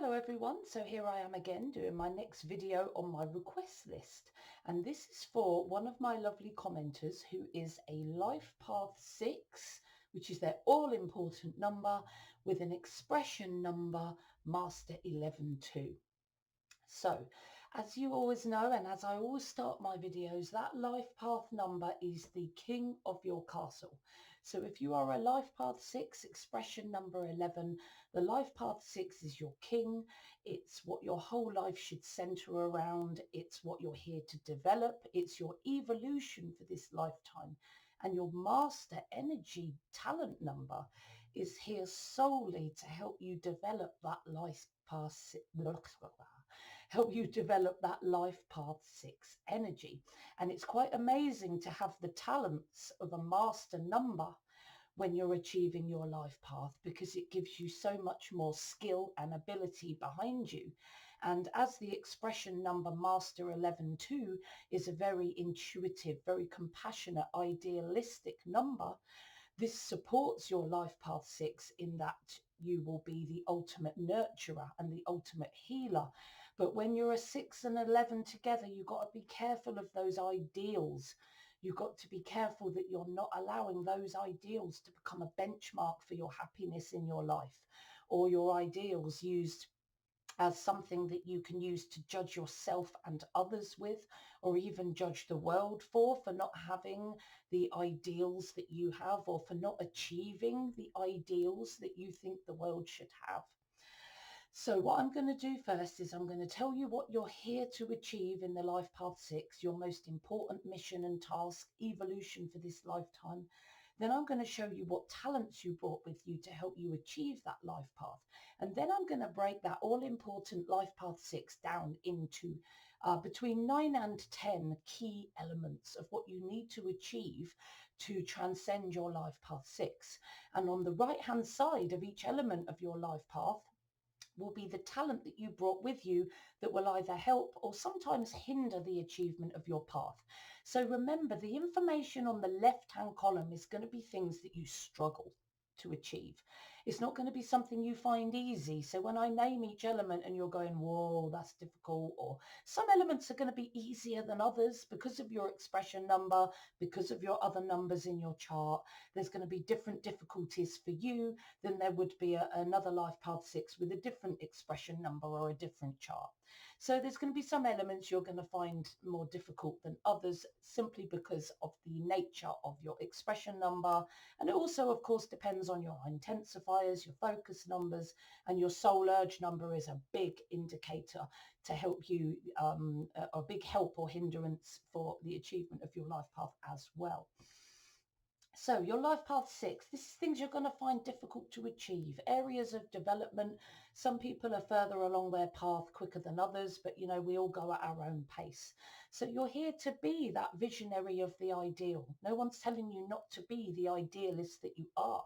Hello everyone, so here I am again doing my next video on my request list, and this is for one of my lovely commenters who is a life path 6, which is their all important number, with an expression number master 11-2. So, as you always know, and as I always start my videos, that life path number is the king of your castle. So if you are a life path 6, expression number 11, the life path 6 is your king. It's what your whole life should center around. It's what you're here to develop. It's your evolution for this lifetime. And your master energy talent number is here solely to help you develop that life path life path 6 energy. And it's quite amazing to have the talents of a master number when you're achieving your life path, because it gives you so much more skill and ability behind you. And as the expression number master 11-2 is a very intuitive, very compassionate, idealistic number, this supports your life path 6 in that you will be the ultimate nurturer and the ultimate healer. But when you're a 6 and 11 together, you've got to be careful of those ideals. You've got to be careful that you're not allowing those ideals to become a benchmark for your happiness in your life, or your ideals used as something that you can use to judge yourself and others with, or even judge the world for not having the ideals that you have, or for not achieving the ideals that you think the world should have. So what I'm going to do first is I'm going to tell you what you're here to achieve in the life path 6, your most important mission and task, evolution for this lifetime. Then I'm going to show you what talents you brought with you to help you achieve that life path. And then I'm going to break that all important life path 6 down into between 9 and 10 key elements of what you need to achieve to transcend your life path 6. And on the right hand side of each element of your life path will be the talent that you brought with you that will either help or sometimes hinder the achievement of your path. So remember, the information on the left-hand column is going to be things that you struggle to achieve. It's not going to be something you find easy. So when I name each element and you're going, whoa, that's difficult, or some elements are going to be easier than others because of your expression number, because of your other numbers in your chart, there's going to be different difficulties for you than there would be another life path 6 with a different expression number or a different chart. So there's going to be some elements you're going to find more difficult than others, simply because of the nature of your expression number. And it also, of course, depends on your intensifiers, your focus numbers, and your soul urge number is a big indicator to help you, a big help or hindrance for the achievement of your life path as well. So your life path 6, this is things you're going to find difficult to achieve, areas of development. Some people are further along their path quicker than others, but you know, we all go at our own pace. So you're here to be that visionary of the ideal. No one's telling you not to be the idealist that you are,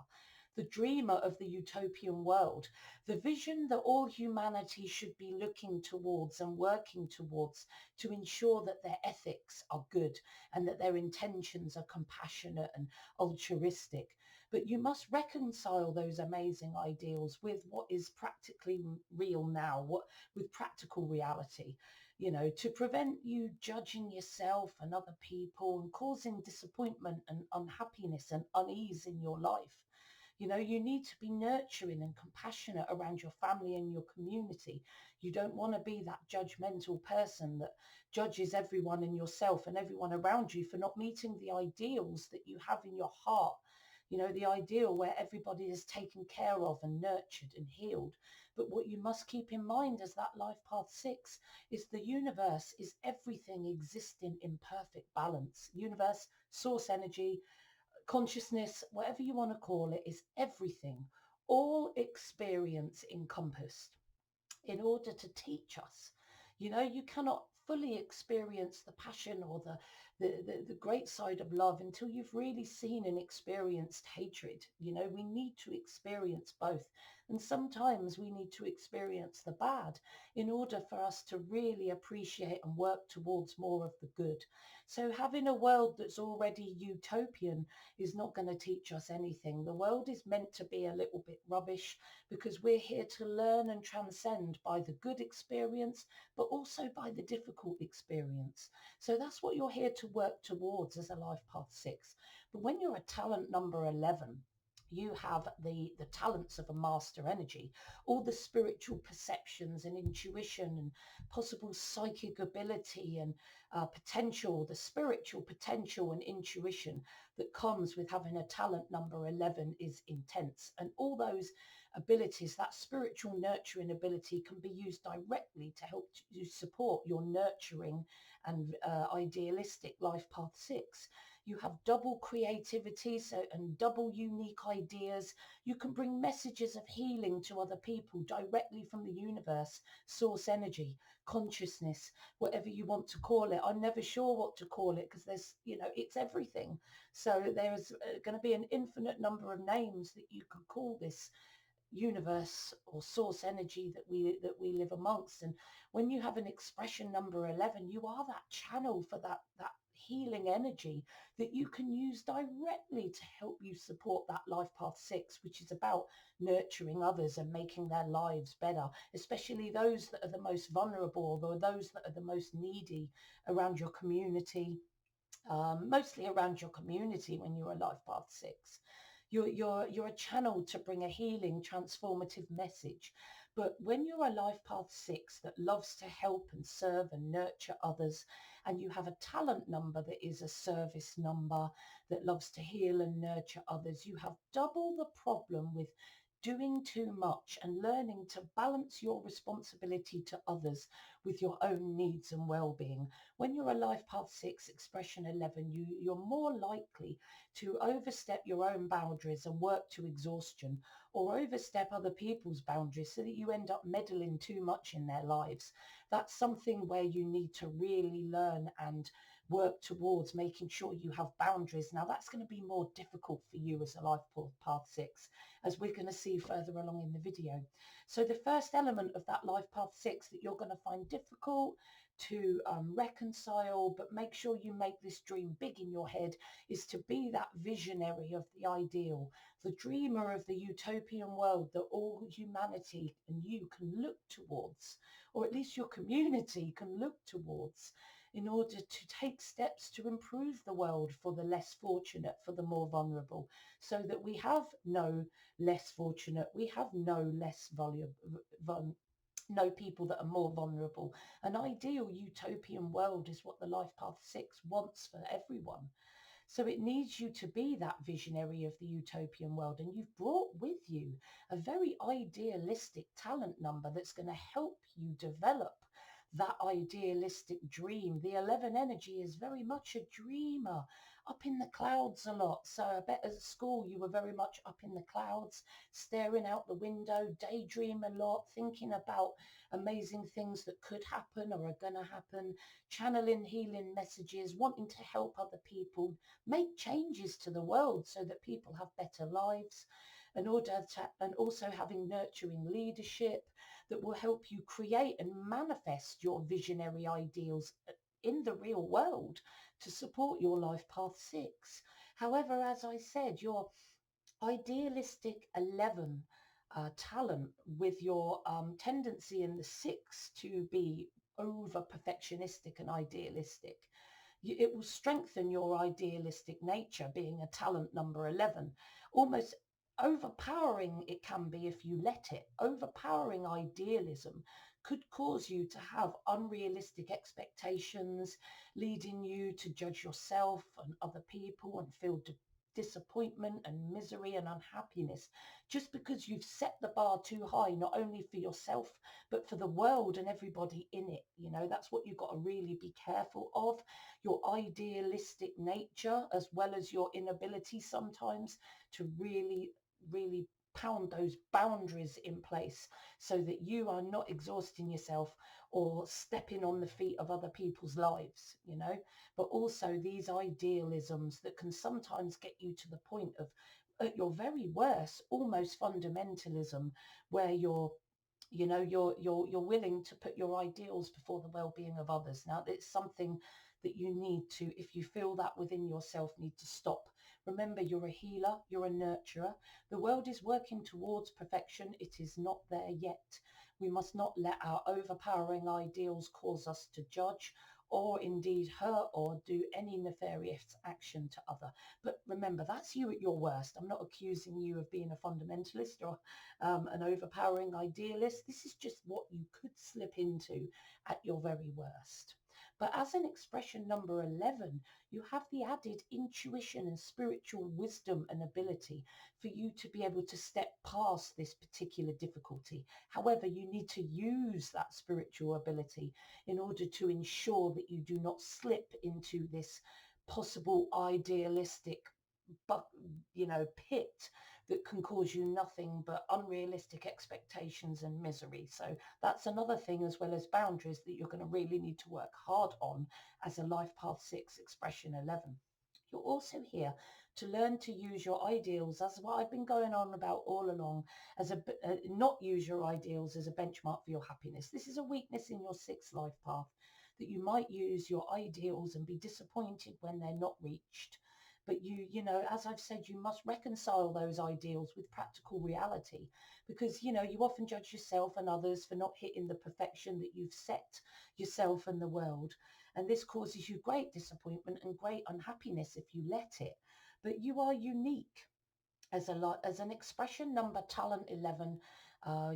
the dreamer of the utopian world, the vision that all humanity should be looking towards and working towards to ensure that their ethics are good and that their intentions are compassionate and altruistic. But you must reconcile those amazing ideals with what is practically real now, with practical reality, you know, to prevent you judging yourself and other people and causing disappointment and unhappiness and unease in your life. You know, you need to be nurturing and compassionate around your family and your community. You don't want to be that judgmental person that judges everyone and yourself and everyone around you for not meeting the ideals that you have in your heart. You know, the ideal where everybody is taken care of and nurtured and healed. But what you must keep in mind as that life path 6 is the universe is everything existing in perfect balance. Universe, source energy, consciousness, whatever you want to call it, is everything, all experience encompassed, in order to teach us. You know, you cannot fully experience the passion or the great side of love until you've really seen and experienced hatred. You know, we need to experience both. And sometimes we need to experience the bad in order for us to really appreciate and work towards more of the good. So having a world that's already utopian is not going to teach us anything. The world is meant to be a little bit rubbish because we're here to learn and transcend by the good experience, but also by the difficult experience. So that's what you're here to work towards as a life path 6. But when you're a talent number 11, you have the talents of a master energy, all the spiritual perceptions and intuition and possible psychic ability and potential, the spiritual potential and intuition that comes with having a talent number 11 is intense. And all those abilities, that spiritual nurturing ability, can be used directly to help you support your nurturing and idealistic life path 6. You have double creativity and double unique ideas. You can bring messages of healing to other people directly from the universe, source energy, consciousness, whatever you want to call it. I'm never sure what to call it because there's, you know, it's everything. So there's going to be an infinite number of names that you could call this universe or source energy that we live amongst. And when you have an expression number 11, you are that channel for that healing energy that you can use directly to help you support that life path 6, which is about nurturing others and making their lives better, especially those that are the most vulnerable or those that are the most needy around your community, mostly around your community. When you're a life path 6, you're a channel to bring a healing, transformative message. But when you're a life path 6 that loves to help and serve and nurture others, and you have a talent number that is a service number that loves to heal and nurture others, you have double the problem with doing too much and learning to balance your responsibility to others with your own needs and well-being. When you're a life path 6 expression 11, you're more likely to overstep your own boundaries and work to exhaustion, or overstep other people's boundaries so that you end up meddling too much in their lives. That's something where you need to really learn and work towards making sure you have boundaries. Now that's going to be more difficult for you as a life path 6, as we're going to see further along in the video. So the first element of that life path 6 that you're going to find difficult to reconcile, but make sure you make this dream big in your head, is to be that visionary of the ideal, the dreamer of the utopian world that all humanity and you can look towards, or at least your community can look towards, in order to take steps to improve the world for the less fortunate, for the more vulnerable, so that we have no less fortunate, we have no less no people that are more vulnerable. An ideal utopian world is what the life path 6 wants for everyone. So it needs you to be that visionary of the utopian world. And you've brought with you a very idealistic talent number that's going to help you develop that idealistic dream. The 11 energy is very much a dreamer, up in the clouds a lot. So I bet at school you were very much up in the clouds, staring out the window, daydream a lot, thinking about amazing things that could happen or are going to happen, channeling healing messages, wanting to help other people, make changes to the world so that people have better lives, in order to, and also having nurturing leadership that will help you create and manifest your visionary ideals in the real world to support your life path 6. However, as I said, your idealistic 11 talent, with your tendency in the 6 to be over perfectionistic and idealistic, it will strengthen your idealistic nature, being a talent number 11. Almost overpowering it can be if you let it. Overpowering idealism could cause you to have unrealistic expectations, leading you to judge yourself and other people and feel disappointment and misery and unhappiness, just because you've set the bar too high, not only for yourself but for the world and everybody in it. You know, that's what you've got to really be careful of, your idealistic nature, as well as your inability sometimes to really pound those boundaries in place so that you are not exhausting yourself or stepping on the feet of other people's lives, but also these idealisms that can sometimes get you to the point of, at your very worst, almost fundamentalism, where you're willing to put your ideals before the well-being of others. Now, it's something that you need to, if you feel that within yourself, need to stop. Remember, you're a healer, you're a nurturer. The world is working towards perfection. It is not there yet. We must not let our overpowering ideals cause us to judge or indeed hurt or do any nefarious action to other. But remember, that's you at your worst. I'm not accusing you of being a fundamentalist or an overpowering idealist. This is just what you could slip into at your very worst. But as an expression number 11, you have the added intuition and spiritual wisdom and ability for you to be able to step past this particular difficulty. However, you need to use that spiritual ability in order to ensure that you do not slip into this possible idealistic pit that can cause you nothing but unrealistic expectations and misery. So that's another thing, as well as boundaries, that you're going to really need to work hard on as a life path 6 expression 11. You're also here to learn to use your ideals, as what I've been going on about all along, as not use your ideals as a benchmark for your happiness. This is a weakness in your 6th life path, that you might use your ideals and be disappointed when they're not reached. But as I've said, you must reconcile those ideals with practical reality, because, you often judge yourself and others for not hitting the perfection that you've set yourself and the world. And this causes you great disappointment and great unhappiness if you let it. But you are unique as an expression number talent 11.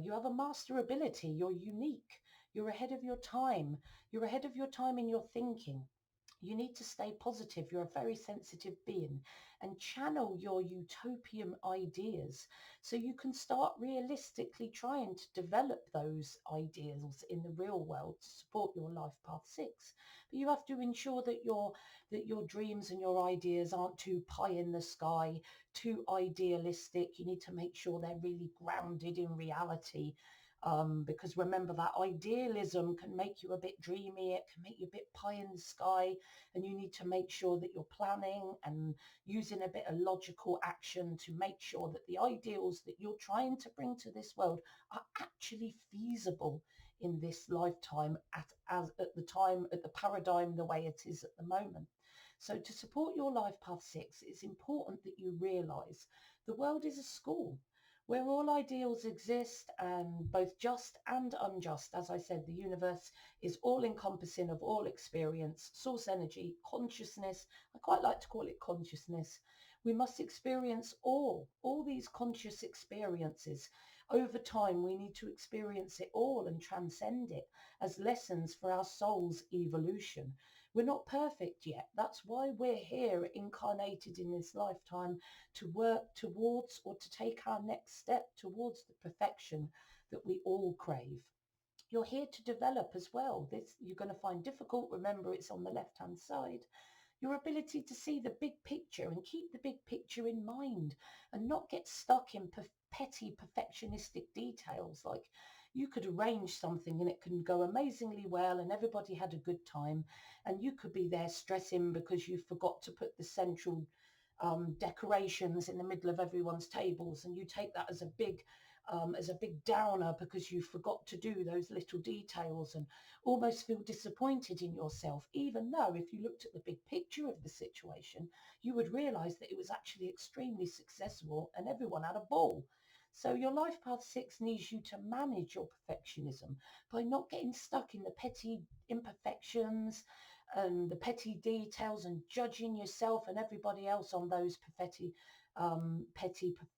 You have a master ability. You're unique. You're ahead of your time. You're ahead of your time in your thinking. You need to stay positive. You're a very sensitive being, and channel your utopian ideas so you can start realistically trying to develop those ideals in the real world to support your life path 6. But you have to ensure that your dreams and your ideas aren't too pie in the sky, too idealistic. You need to make sure they're really grounded in reality. Because remember, that idealism can make you a bit dreamy, it can make you a bit pie in the sky, and you need to make sure that you're planning and using a bit of logical action to make sure that the ideals that you're trying to bring to this world are actually feasible in this lifetime at the paradigm the way it is at the moment. So to support your life path 6, it's important that you realize the world is a school where all ideals exist, and both just and unjust. As I said, the universe is all encompassing of all experience, source energy, consciousness. I quite like to call it consciousness. We must experience all these conscious experiences. Over time, we need to experience it all and transcend it as lessons for our soul's evolution. We're not perfect yet. That's why we're here incarnated in this lifetime, to work towards, or to take our next step towards, the perfection that we all crave. You're here to develop as well. This you're going to find difficult. Remember, it's on the left-hand side. Your ability to see the big picture and keep the big picture in mind, and not get stuck in petty perfectionistic details. Like, you could arrange something and it can go amazingly well and everybody had a good time, and you could be there stressing because you forgot to put the central decorations in the middle of everyone's tables, and you take that as a big downer because you forgot to do those little details, and almost feel disappointed in yourself, even though if you looked at the big picture of the situation, you would realize that it was actually extremely successful and everyone had a ball. So your life path 6 needs you to manage your perfectionism by not getting stuck in the petty imperfections and the petty details, and judging yourself and everybody else on those petty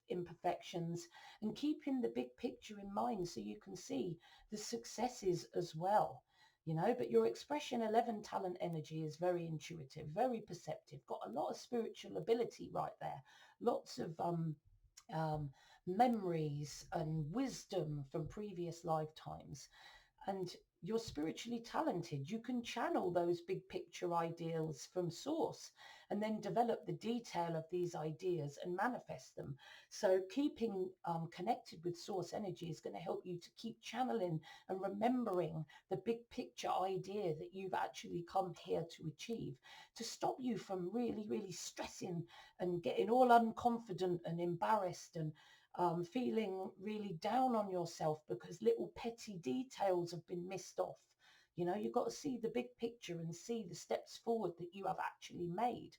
imperfections, and keeping the big picture in mind so you can see the successes as well. But your expression 11 talent energy is very intuitive, very perceptive, got a lot of spiritual ability right there, lots of um, memories and wisdom from previous lifetimes. and you're spiritually talented. You can channel those big picture ideals from source and then develop the detail of these ideas and manifest them. So keeping connected with source energy is going to help you to keep channeling and remembering the big picture idea that you've actually come here to achieve, to stop you from really, really stressing and getting all unconfident and embarrassed and feeling really down on yourself because little petty details have been missed off. You know, you've got to see the big picture and see the steps forward that you have actually made.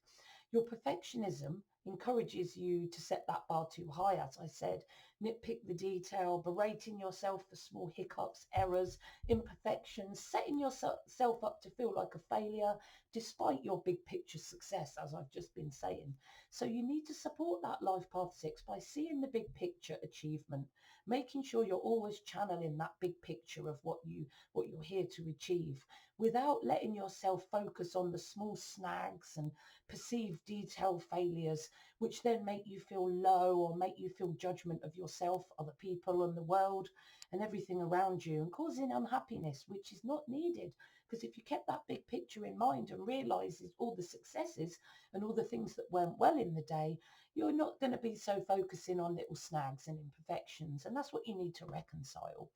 Your perfectionism encourages you to set that bar too high, as I said, nitpick the detail, berating yourself for small hiccups, errors, imperfections, setting yourself up to feel like a failure despite your big picture success, as I've just been saying. So you need to support that life path 6 by seeing the big picture achievement, making sure you're always channeling that big picture of what you're here to achieve, without letting yourself focus on the small snags and perceived detailed failures, which then make you feel low or make you feel judgment of yourself, other people and the world and everything around you, and causing unhappiness, which is not needed. Because if you kept that big picture in mind and realizes all the successes and all the things that went well in the day, you're not going to be so focusing on little snags and imperfections. And that's what you need to reconcile.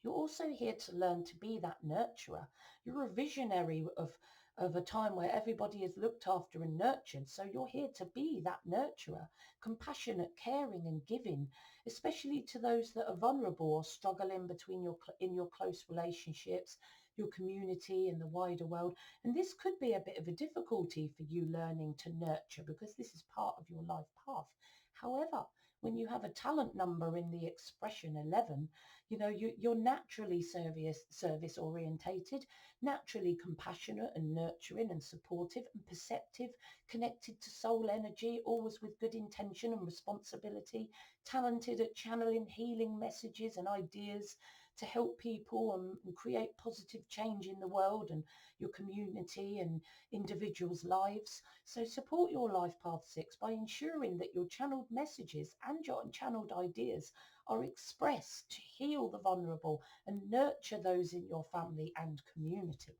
You're also here to learn to be that nurturer. You're a visionary of a time where everybody is looked after and nurtured. So you're here to be that nurturer, compassionate, caring and giving, especially to those that are vulnerable or struggling between in your close relationships, your community and the wider world. And this could be a bit of a difficulty for you learning to nurture because this is part of your life path. However, when you have a talent number in the expression 11, you know, you're naturally service orientated, naturally compassionate and nurturing and supportive and perceptive, connected to soul energy, always with good intention and responsibility, talented at channeling healing messages and ideas to help people and create positive change in the world and your community and individuals' lives. So support your life path 6 by ensuring that your channeled messages and your channeled ideas are expressed to heal the vulnerable and nurture those in your family and community.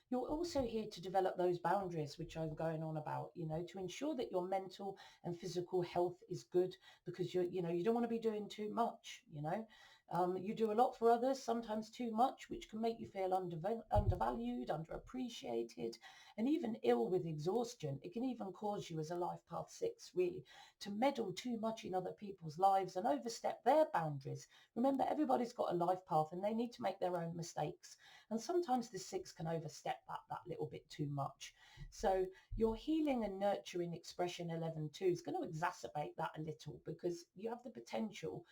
You're also here to develop those boundaries, which I'm going on about, you know, to ensure that your mental and physical health is good, because you don't want to be doing too much, you know. You do a lot for others, sometimes too much, which can make you feel undervalued, underappreciated, and even ill with exhaustion. It can even cause you as a life path 6, really, to meddle too much in other people's lives and overstep their boundaries. Remember, everybody's got a life path and they need to make their own mistakes. And sometimes the 6 can overstep that little bit too much. So your healing and nurturing expression 11 too is going to exacerbate that a little, because you have the potential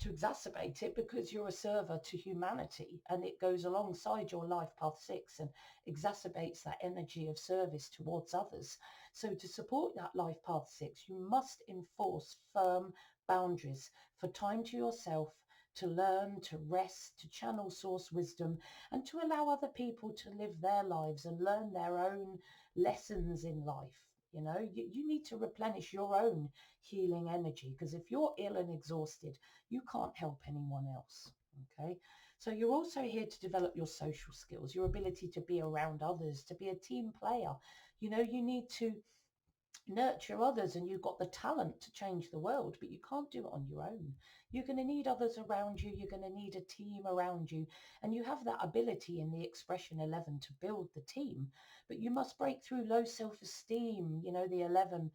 to exacerbate it because you're a server to humanity, and it goes alongside your life path 6 and exacerbates that energy of service towards others. So to support that life path 6, you must enforce firm boundaries for time to yourself, to learn, to rest, to channel source wisdom, and to allow other people to live their lives and learn their own lessons in life. You know, you need to replenish your own healing energy, because if you're ill and exhausted, you can't help anyone else. Okay. So you're also here to develop your social skills, your ability to be around others, to be a team player. You know, you need to nurture others, and you've got the talent to change the world, but you can't do it on your own. You're going to need others around you. You're going to need a team around you, and you have that ability in the expression 11 to build the team, but you must break through low self-esteem. You know, the 11,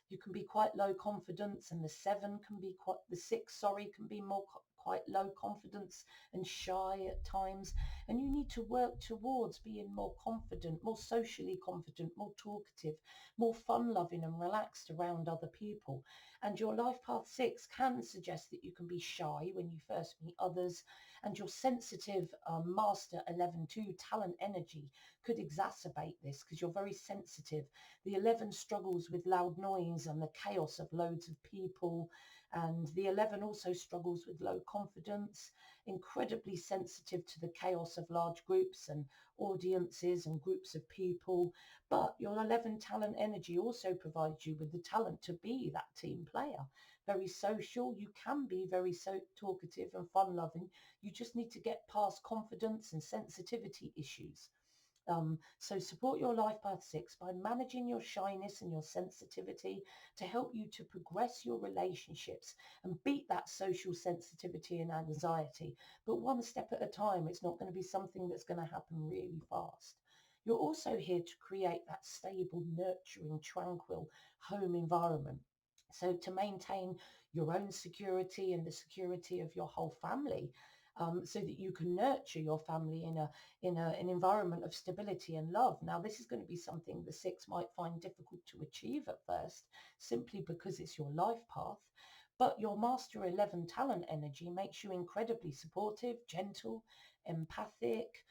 you can be quite low confidence, and the 7 can be quite, the 6, sorry, can be more quite low confidence and shy at times. And you need to work towards being more confident, more socially confident, more talkative, more fun loving and relaxed around other people. And your life path 6 can suggest that you can be shy when you first meet others, and your sensitive master 11-2 talent energy could exacerbate this, because you're very sensitive. The 11 struggles with loud noise and the chaos of loads of people, And the 11 also struggles with low confidence, incredibly sensitive to the chaos of large groups and audiences and groups of people. But your 11 talent energy also provides you with the talent to be that team player. Very social, you can be very talkative and fun loving. You just need to get past confidence and sensitivity issues. So support your life path 6 by managing your shyness and your sensitivity to help you to progress your relationships and beat that social sensitivity and anxiety. But one step at a time. It's not going to be something that's going to happen really fast. You're also here to create that stable, nurturing, tranquil home environment. So to maintain your own security and the security of your whole family, so that you can nurture your family an environment of stability and love. Now, this is going to be something the 6 might find difficult to achieve at first, simply because it's your life path. But your Master 11 talent energy makes you incredibly supportive, gentle, empathic,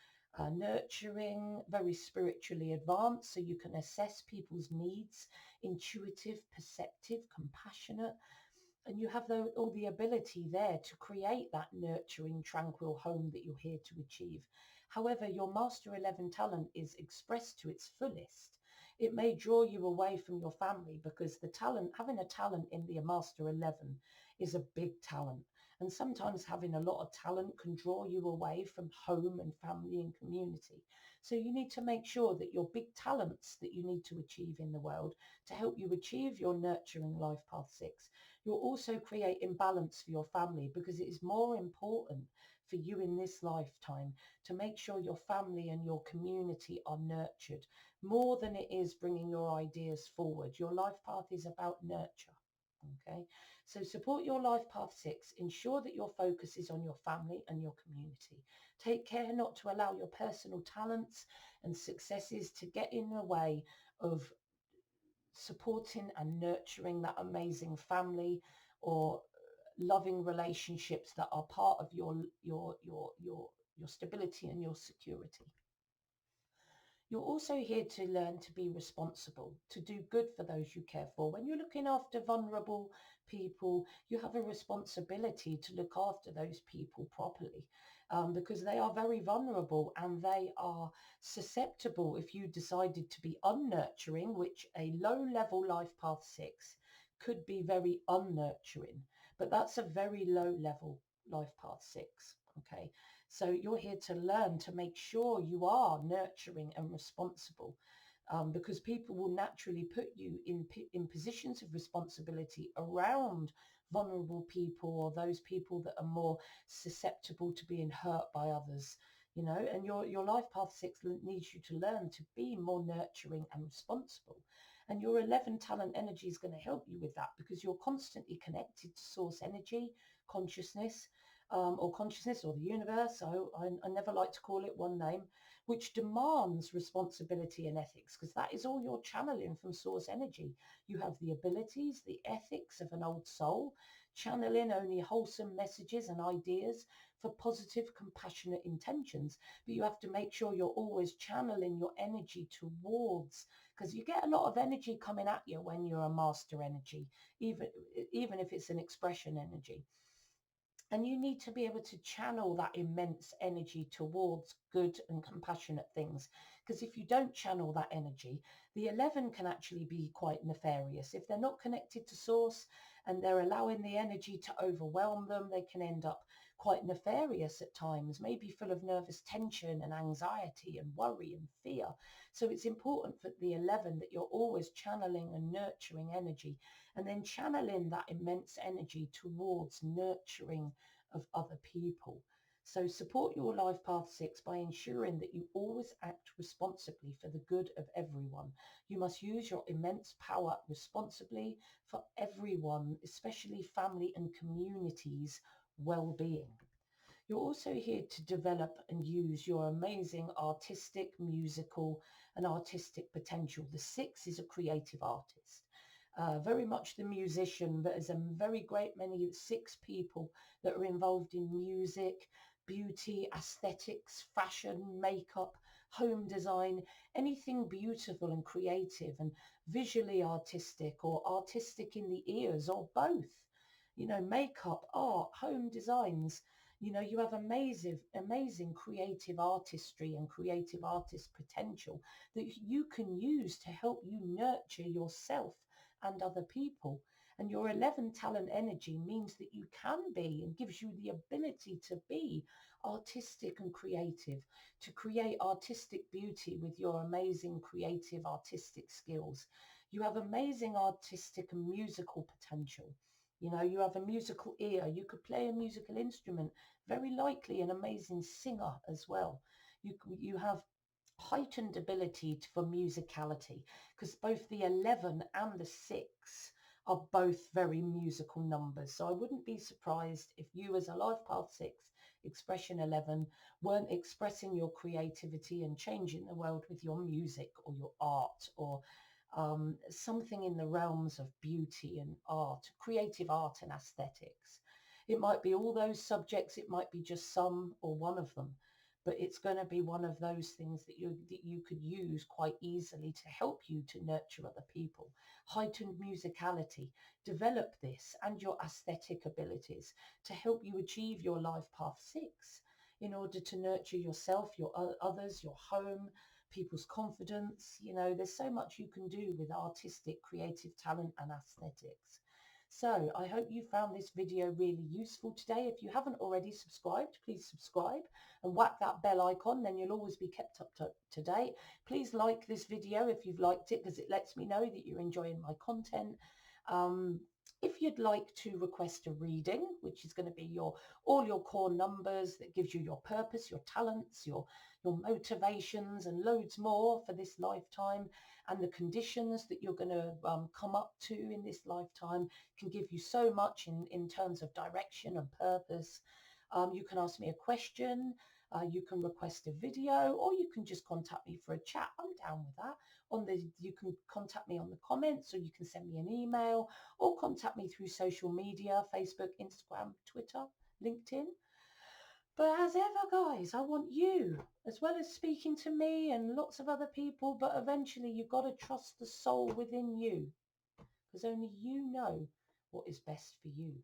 nurturing, very spiritually advanced, so you can assess people's needs, intuitive, perceptive, compassionate, and you have all the ability there to create that nurturing, tranquil home that you're here to achieve. However, your Master 11 talent is expressed to its fullest. It may draw you away from your family because the talent, having a talent in the Master 11 is a big talent. And sometimes having a lot of talent can draw you away from home and family and community. So you need to make sure that your big talents that you need to achieve in the world to help you achieve your nurturing life path 6, you'll also create imbalance for your family, because it is more important for you in this lifetime to make sure your family and your community are nurtured more than it is bringing your ideas forward. Your life path is about nurture. Okay, so support your life path 6. Ensure that your focus is on your family and your community. Take care not to allow your personal talents and successes to get in the way of supporting and nurturing that amazing family or loving relationships that are part of your stability and your security. You're also here to learn to be responsible, to do good for those you care for. When you're looking after vulnerable people, you have a responsibility to look after those people properly, because they are very vulnerable and they are susceptible if you decided to be unnurturing, which a low level life path 6 could be very unnurturing, but that's a very low level life path 6. Okay, so you're here to learn to make sure you are nurturing and responsible, because people will naturally put you in positions of responsibility around vulnerable people or those people that are more susceptible to being hurt by others. And your life path 6 needs you to learn to be more nurturing and responsible. And your 11 talent energy is going to help you with that, because you're constantly connected to source energy, consciousness, or consciousness, or the universe. I never like to call it one name, which demands responsibility and ethics, because that is all you're channeling from source energy. You have the abilities, the ethics of an old soul, channeling only wholesome messages and ideas for positive, compassionate intentions. But you have to make sure you're always channeling your energy towards, because you get a lot of energy coming at you when you're a master energy, even if it's an expression energy. And you need to be able to channel that immense energy towards good and compassionate things. Because if you don't channel that energy, the 11 can actually be quite nefarious. If they're not connected to source and they're allowing the energy to overwhelm them, they can end up quite nefarious at times, maybe full of nervous tension and anxiety and worry and fear. So it's important for the 11 that you're always channeling and nurturing energy, and then channeling that immense energy towards nurturing of other people. So support your life path 6 by ensuring that you always act responsibly for the good of everyone. You must use your immense power responsibly for everyone, especially family and communities' well-being. You're also here to develop and use your amazing artistic, musical and artistic potential. The 6 is a creative artist. Very much the musician, but there's a very great many 6 people that are involved in music, beauty, aesthetics, fashion, makeup, home design, anything beautiful and creative and visually artistic, or artistic in the ears, or both. makeup, art, home designs. You have amazing creative artistry and creative artist potential that you can use to help you nurture yourself and other people. And your 11 talent energy means that you can be and gives you the ability to be artistic and creative, to create artistic beauty with your amazing creative artistic skills. You have amazing artistic and musical potential. You have a musical ear. You could play a musical instrument, very likely an amazing singer as well. You have heightened ability for musicality because both the 11 and the 6 are both very musical numbers. So I wouldn't be surprised if you as a life path 6, expression 11, weren't expressing your creativity and changing the world with your music or your art or something in the realms of beauty and art, creative art and aesthetics. It might be all those subjects, it might be just some or one of them, but it's going to be one of those things that you could use quite easily to help you to nurture other people. Heightened musicality, develop this and your aesthetic abilities to help you achieve your life path 6 in order to nurture yourself, your others, your home, people's confidence. There's so much you can do with artistic, creative talent and aesthetics. So I hope you found this video really useful today. If you haven't already subscribed, please subscribe and whack that bell icon, then you'll always be kept up to date. Please like this video if you've liked it, because it lets me know that you're enjoying my content. Um, if you'd like to request a reading, which is going to be all your core numbers, that gives you your purpose, your talents, your motivations and loads more for this lifetime, and the conditions that you're going to come up to in this lifetime, can give you so much in terms of direction and purpose. You can ask me a question, you can request a video, or you can just contact me for a chat. I'm down with that. You can contact me on the comments, or you can send me an email, or contact me through social media, Facebook, Instagram, Twitter, LinkedIn. But as ever, guys, I want you, as well as speaking to me and lots of other people, but eventually you've got to trust the soul within you, because only you know what is best for you.